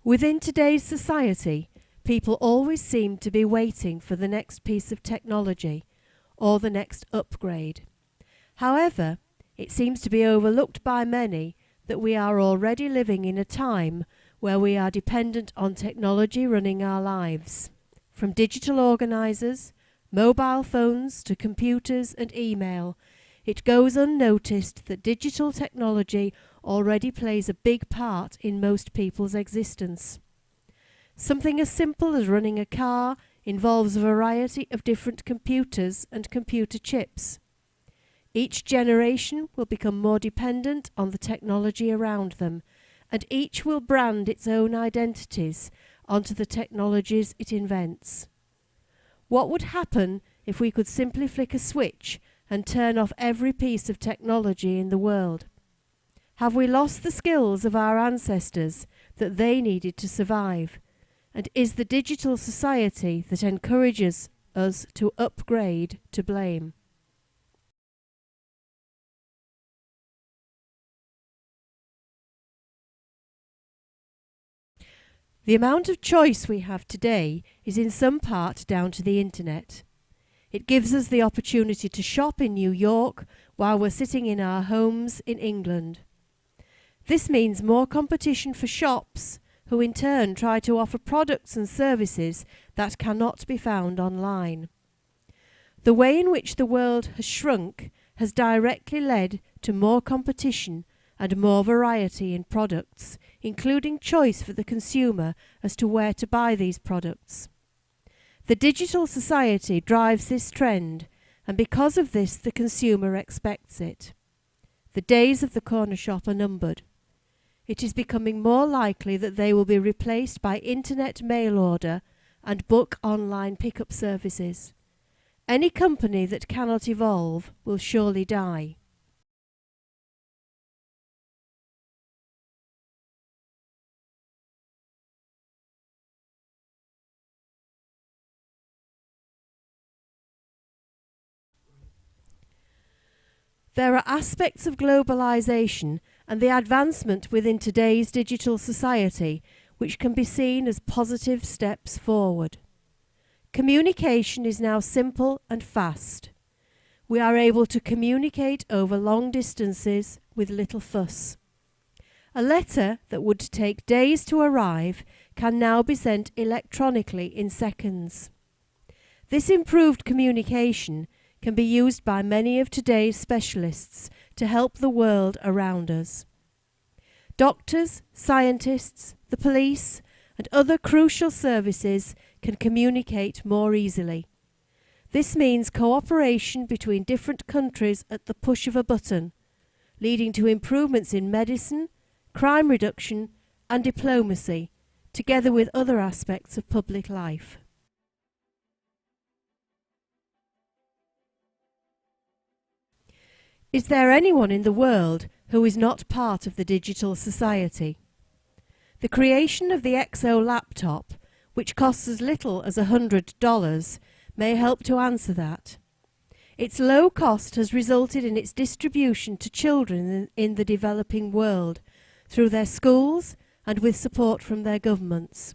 Within today's society, people always seem to be waiting for the next piece of technology or the next upgrade. However, it seems to be overlooked by many that we are already living in a time where we are dependent on technology running our lives. From digital organisers, mobile phones to computers and email, it goes unnoticed that digital technology already plays a big part in most people's existence. Something as simple as running a car involves a variety of different computers and computer chips. Each generation will become more dependent on the technology around them, and each will brand its own identities onto the technologies it invents. What would happen if we could simply flick a switch and turn off every piece of technology in the world? Have we lost the skills of our ancestors that they needed to survive? And is the digital society that encourages us to upgrade to blame? The amount of choice we have today is in some part down to the internet. It gives us the opportunity to shop in New York while we're sitting in our homes in England. This means more competition for shops, who in turn try to offer products and services that cannot be found online. The way in which the world has shrunk has directly led to more competition and more variety in products, including choice for the consumer as to where to buy these products. The digital society drives this trend, and because of this the consumer expects it. The days of the corner shop are numbered. It is becoming more likely that they will be replaced by internet mail order and book online pickup services. Any company that cannot evolve will surely die. There are aspects of globalization and the advancement within today's digital society which can be seen as positive steps forward. Communication is now simple and fast. We are able to communicate over long distances with little fuss. A letter that would take days to arrive can now be sent electronically in seconds. This improved communication can be used by many of today's specialists to help the world around us. Doctors, scientists, the police, and other crucial services can communicate more easily. This means cooperation between different countries at the push of a button, leading to improvements in medicine, crime reduction, and diplomacy, together with other aspects of public life. Is there anyone in the world who is not part of the digital society? The creation of the XO laptop, which costs as little as $100, may help to answer that. Its low cost has resulted in its distribution to children in the developing world through their schools and with support from their governments.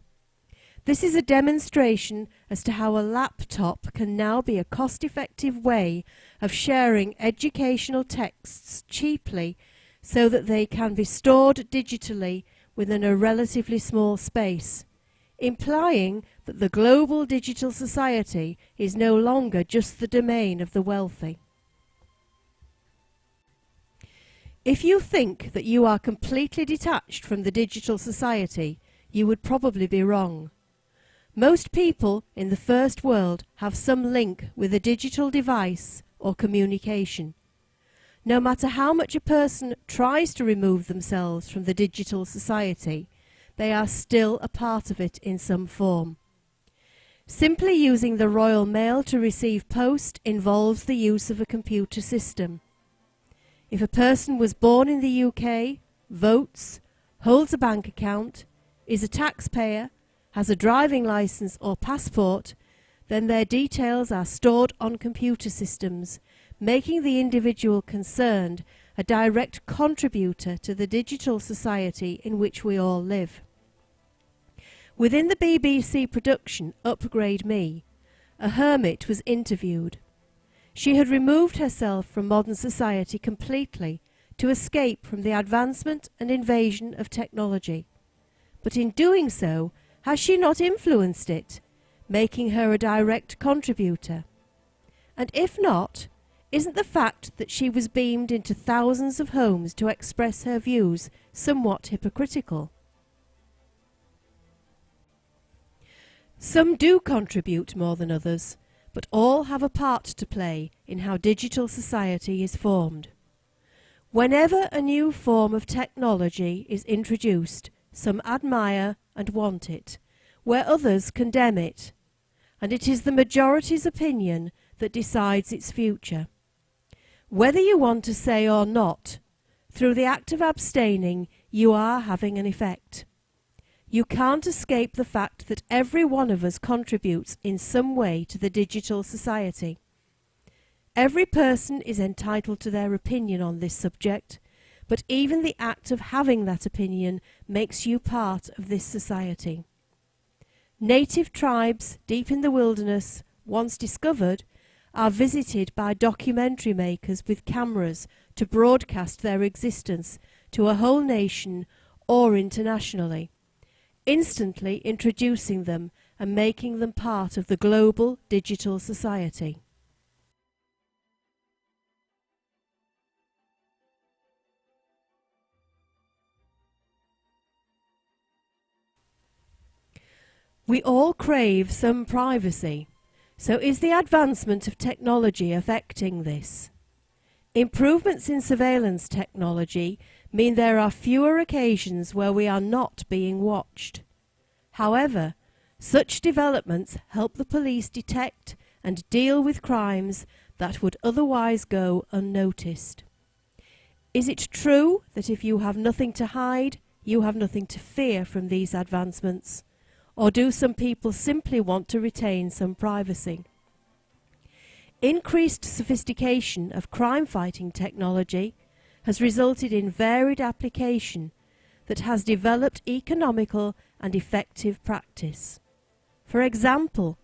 This is a demonstration as to how a laptop can now be a cost-effective way of sharing educational texts cheaply so that they can be stored digitally within a relatively small space, implying that the global digital society is no longer just the domain of the wealthy. If you think that you are completely detached from the digital society, you would probably be wrong. Most people in the first world have some link with a digital device or communication. No matter how much a person tries to remove themselves from the digital society, they are still a part of it in some form. Simply using the Royal Mail to receive post involves the use of a computer system. If a person was born in the UK, votes, holds a bank account, is a taxpayer, has a driving licence or passport, then their details are stored on computer systems, making the individual concerned a direct contributor to the digital society in which we all live. Within the BBC production Upgrade Me, a hermit was interviewed. She had removed herself from modern society completely to escape from the advancement and invasion of technology. But in doing so, has she not influenced it, making her a direct contributor? And if not, isn't the fact that she was beamed into thousands of homes to express her views somewhat hypocritical? Some do contribute more than others, but all have a part to play in how digital society is formed. Whenever a new form of technology is introduced, some admire and want it, where others condemn it, and it is the majority's opinion that decides its future. Whether you want to say or not, through the act of abstaining, you are having an effect. You can't escape the fact that every one of us contributes in some way to the digital society. Every person is entitled to their opinion on this subject, but even the act of having that opinion makes you part of this society. Native tribes deep in the wilderness, once discovered, are visited by documentary makers with cameras to broadcast their existence to a whole nation or internationally, instantly introducing them and making them part of the global digital society. We all crave some privacy. So is the advancement of technology affecting this? Improvements in surveillance technology mean there are fewer occasions where we are not being watched. However, such developments help the police detect and deal with crimes that would otherwise go unnoticed. Is it true that if you have nothing to hide, you have nothing to fear from these advancements? Or do some people simply want to retain some privacy? Increased sophistication of crime-fighting technology has resulted in varied application that has developed economical and effective practice. For example,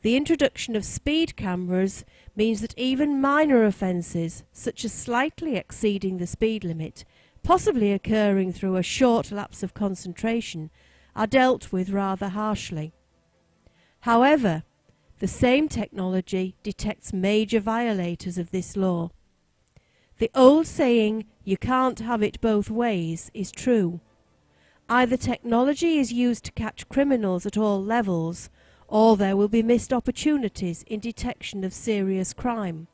the introduction of speed cameras means that even minor offences, such as slightly exceeding the speed limit, possibly occurring through a short lapse of concentration, are dealt with rather harshly. However, the same technology detects major violators of this law. The old saying, "you can't have it both ways," is true. Either technology is used to catch criminals at all levels, or there will be missed opportunities in detection of serious crime.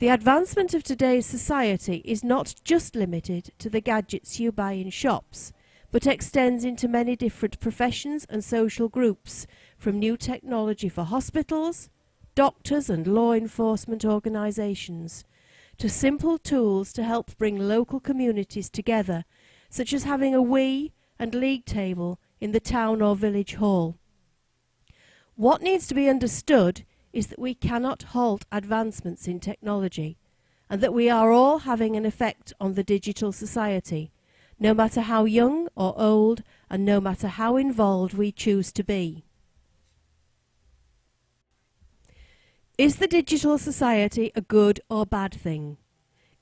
The advancement of today's society is not just limited to the gadgets you buy in shops, but extends into many different professions and social groups, from new technology for hospitals, doctors and law enforcement organisations, to simple tools to help bring local communities together, such as having a Wii and league table in the town or village hall. What needs to be understood is that we cannot halt advancements in technology, and that we are all having an effect on the digital society, no matter how young or old, and no matter how involved we choose to be. Is the digital society a good or bad thing?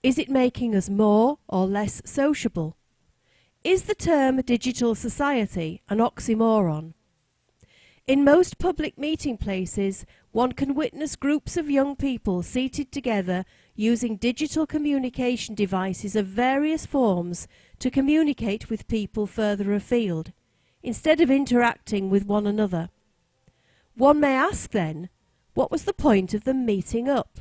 Is it making us more or less sociable? Is the term digital society an oxymoron? In most public meeting places, one can witness groups of young people seated together using digital communication devices of various forms to communicate with people further afield, instead of interacting with one another. One may ask then, what was the point of them meeting up?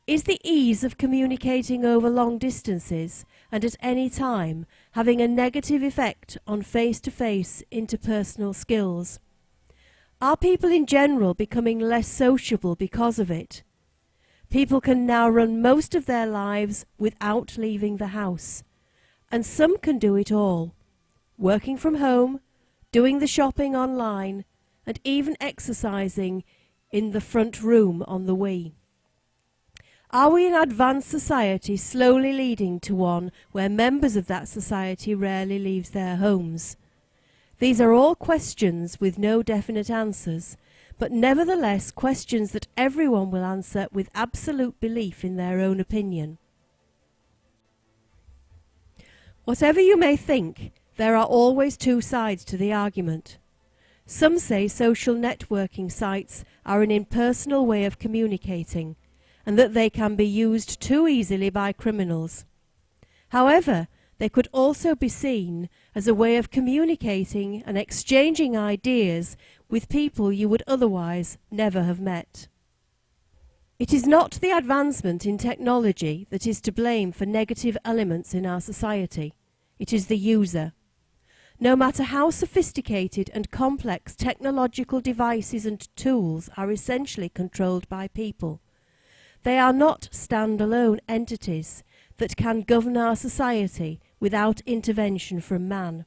Is the ease of communicating over long distances and at any time having a negative effect on face-to-face interpersonal skills? Are people in general becoming less sociable because of it? People can now run most of their lives without leaving the house, and some can do it all, working from home, doing the shopping online, and even exercising in the front room on the Wii. Are we an advanced society slowly leading to one where members of that society rarely leave their homes? These are all questions with no definite answers, but nevertheless questions that everyone will answer with absolute belief in their own opinion. Whatever you may think, there are always two sides to the argument. Some say social networking sites are an impersonal way of communicating, and that they can be used too easily by criminals. However, they could also be seen as a way of communicating and exchanging ideas with people you would otherwise never have met. It is not the advancement in technology that is to blame for negative elements in our society. It is the user. No matter how sophisticated and complex technological devices and tools are essentially controlled by people, they are not stand-alone entities that can govern our society without intervention from man.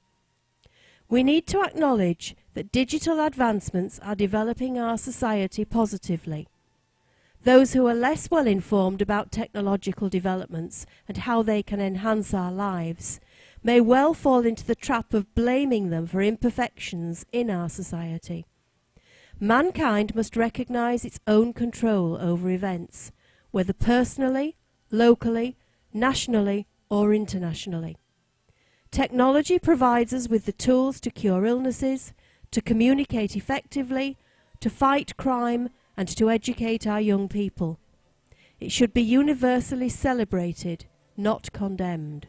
We need to acknowledge that digital advancements are developing our society positively. Those who are less well informed about technological developments and how they can enhance our lives may well fall into the trap of blaming them for imperfections in our society. Mankind must recognize its own control over events, whether personally, locally, nationally or internationally. Technology provides us with the tools to cure illnesses, to communicate effectively, to fight crime and to educate our young people. It should be universally celebrated, not condemned.